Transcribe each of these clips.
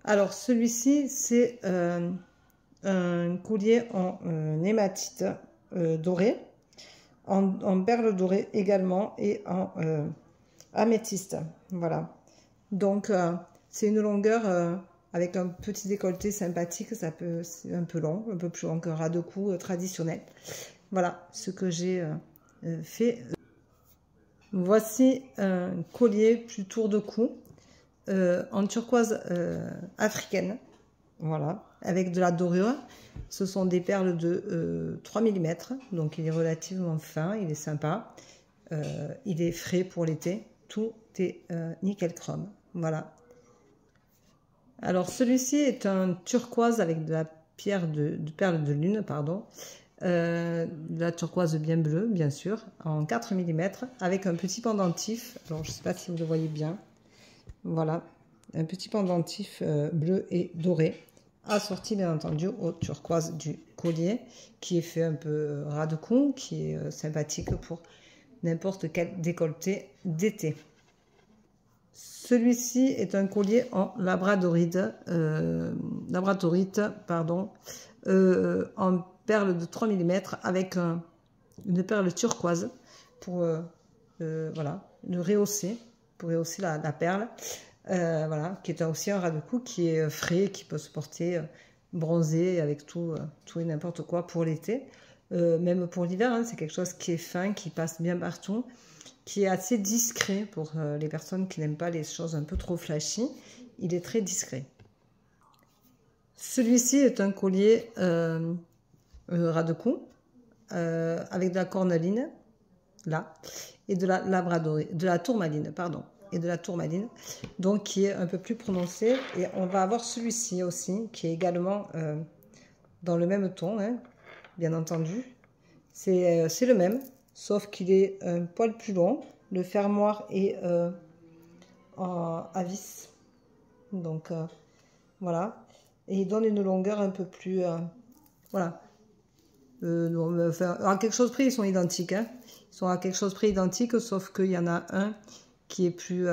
Alors, celui-ci, c'est un collier en hématite doré, en perles dorées également et en améthyste. Voilà. Donc, c'est une longueur avec un petit décolleté sympathique. C'est un peu long, un peu plus long qu'un ras de cou traditionnel. Voilà ce que j'ai fait. Voici un collier plus tour de cou en turquoise africaine. Voilà, avec de la dorure. Ce sont des perles de 3 mm, donc il est relativement fin, il est sympa. Il est frais pour l'été. Tout est nickel chrome. Voilà. Alors celui-ci est un turquoise avec de la pierre de perle de lune, pardon. De la turquoise bien bleue, bien sûr, en 4 mm, avec un petit pendentif. Alors je ne sais pas si vous le voyez bien. Voilà, un petit pendentif bleu et doré, assorti bien entendu au turquoise du collier, qui est fait un peu ras de cou, qui est sympathique pour n'importe quel décolleté d'été. Celui-ci est un collier en labradorite, en perle de 3 mm avec une perle turquoise pour voilà, le rehausser, pour rehausser la perle. Voilà, qui est aussi un ras de cou qui est frais, qui peut se porter bronzé avec tout et n'importe quoi pour l'été. Même pour l'hiver, hein, c'est quelque chose qui est fin, qui passe bien partout, qui est assez discret pour les personnes qui n'aiment pas les choses un peu trop flashy. Il est très discret. Celui-ci est un collier ras de cou avec de la cornaline, là, et de la labradorite, de la tourmaline, pardon, et de la tourmaline, donc qui est un peu plus prononcé. Et on va avoir celui-ci aussi, qui est également dans le même ton, hein, bien entendu. C'est le même, sauf qu'il est un poil plus long. Le fermoir est à vis, donc voilà, et il donne une longueur un peu plus, voilà. Enfin, à quelque chose près, ils sont identiques, hein. Ils sont à quelque chose près identiques, sauf qu'il y en a un qui est plus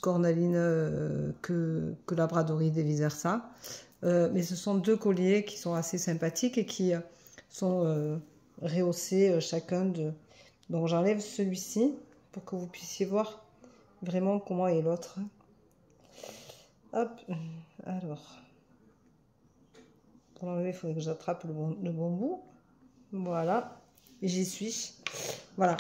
cornaline que labradorite et vice versa. Mais ce sont deux colliers qui sont assez sympathiques et qui sont rehaussés chacun de... Donc j'enlève celui-ci pour que vous puissiez voir vraiment comment est l'autre. Hop, alors... Pour l'enlever, il faudrait que j'attrape le bon bout. Voilà, j'y suis. Voilà,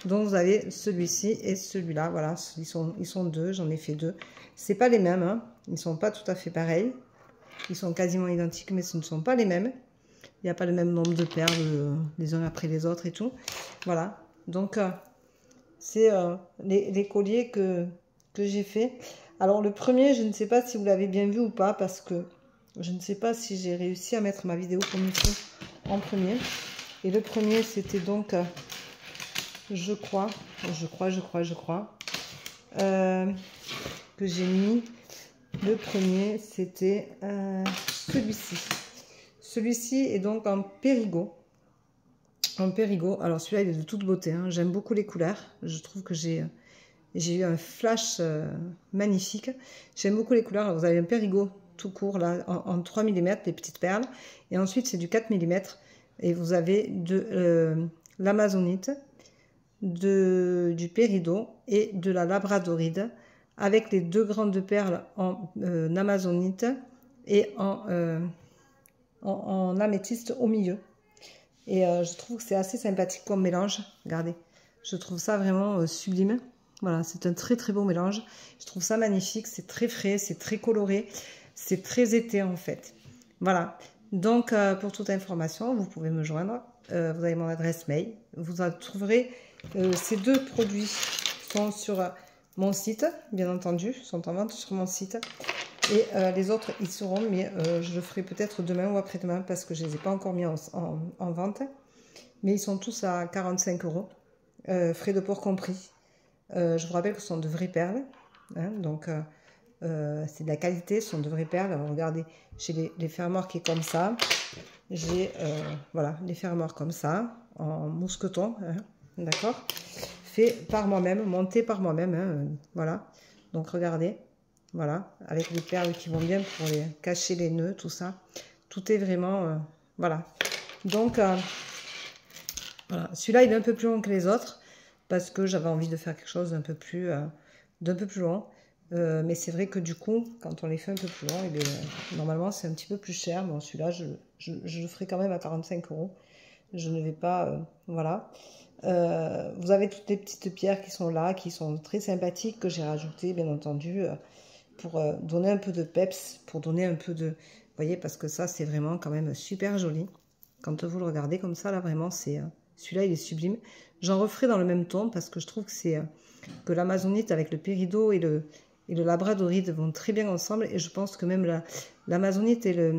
donc vous avez celui-ci et celui-là. Voilà, ils sont deux, j'en ai fait deux. C'est pas les mêmes, hein. Ils sont pas tout à fait pareils. Ils sont quasiment identiques, mais ce ne sont pas les mêmes. Il n'y a pas le même nombre de perles les uns après les autres et tout. Voilà, donc c'est les colliers que j'ai fait. Alors le premier, je ne sais pas si vous l'avez bien vu ou pas, parce que je ne sais pas si j'ai réussi à mettre ma vidéo comme il faut en premier. Et le premier, c'était donc, je crois, que j'ai mis. Le premier, c'était celui-ci. Celui-ci est donc en périgot. En périgot. Alors celui-là, il est de toute beauté, hein. J'aime beaucoup les couleurs. Je trouve que j'ai eu un flash magnifique. J'aime beaucoup les couleurs. Alors, vous avez un périgot tout court là en 3 mm, les petites perles, et ensuite c'est du 4 mm, et vous avez de l'amazonite, du péridot et de la labradorite, avec les deux grandes perles en amazonite et en améthyste au milieu. Et je trouve que c'est assez sympathique comme mélange. Regardez, je trouve ça vraiment sublime. Voilà, c'est un très très beau mélange. Je trouve ça magnifique, c'est très frais, c'est très coloré. C'est très été en fait. Voilà. Donc, pour toute information, vous pouvez me joindre. Vous avez mon adresse mail. Vous trouverez ces deux produits sont sur mon site, bien entendu. Sont en vente sur mon site. Et les autres, ils seront, mais je le ferai peut-être demain ou après-demain parce que je ne les ai pas encore mis en vente. Mais ils sont tous à 45 €, frais de port compris. Je vous rappelle que ce sont de vraies perles. Hein, donc... c'est de la qualité, ce sont de vraies perles. Alors, regardez, j'ai les fermoirs qui est comme ça. J'ai voilà, les fermoirs comme ça, en mousqueton, hein, d'accord, fait par moi-même, monté par moi-même, hein, voilà. Donc regardez, Voilà, avec des perles qui vont bien pour cacher les nœuds, tout ça. Tout est vraiment... voilà. Donc, voilà. Celui-là, il est un peu plus long que les autres, parce que j'avais envie de faire quelque chose d'un peu plus long. Mais c'est vrai que du coup, quand on les fait un peu plus long, eh bien, normalement, c'est un petit peu plus cher. Bon, celui-là, je le ferai quand même à 45 €. Je ne vais pas... voilà. Vous avez toutes les petites pierres qui sont là, qui sont très sympathiques, que j'ai rajoutées, bien entendu, pour donner un peu de peps, pour donner un peu de... Vous voyez, parce que ça, c'est vraiment quand même super joli. Quand vous le regardez comme ça, là, vraiment, c'est... celui-là, il est sublime. J'en referai dans le même ton, parce que je trouve que c'est... que l'amazonite avec le péridot et le labradorite vont très bien ensemble. Et je pense que même l'amazonite et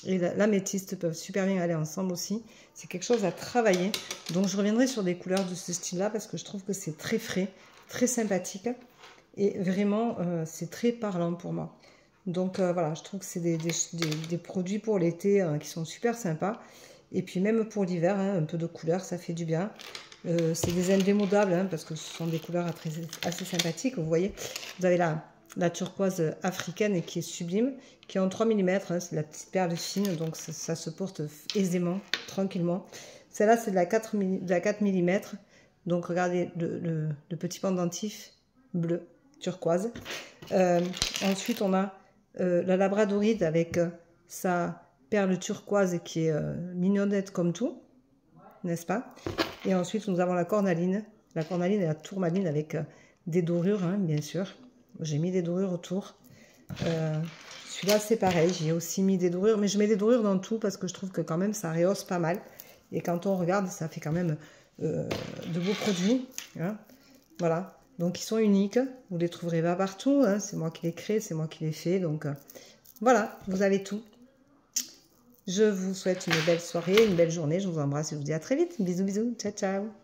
l'améthyste peuvent super bien aller ensemble aussi. C'est quelque chose à travailler. Donc je reviendrai sur des couleurs de ce style-là parce que je trouve que c'est très frais, très sympathique. Et vraiment, c'est très parlant pour moi. Donc voilà, je trouve que c'est des produits pour l'été qui sont super sympas. Et puis même pour l'hiver, hein, un peu de couleur, ça fait du bien. C'est des indémodables hein, parce que ce sont des couleurs assez sympathiques. Vous voyez, vous avez la turquoise africaine qui est sublime, qui est en 3 mm, hein, c'est la petite perle fine, donc ça se porte aisément, tranquillement. Celle-là, c'est de la 4 mm, donc regardez le petit pendentif bleu, turquoise. Ensuite, on a la labradorite avec sa perle turquoise qui est mignonnette comme tout, n'est-ce pas? Et ensuite, nous avons la cornaline et la tourmaline avec des dorures, hein, bien sûr. J'ai mis des dorures autour. Celui-là, c'est pareil. J'ai aussi mis des dorures. Mais je mets des dorures dans tout parce que je trouve que quand même, ça rehausse pas mal. Et quand on regarde, ça fait quand même de beaux produits. Hein. Voilà. Donc, ils sont uniques. Vous les trouverez pas partout. Hein. C'est moi qui les crée, c'est moi qui les fais. Donc, voilà, vous avez tout. Je vous souhaite une belle soirée, une belle journée. Je vous embrasse et je vous dis à très vite. Bisous, bisous. Ciao, ciao.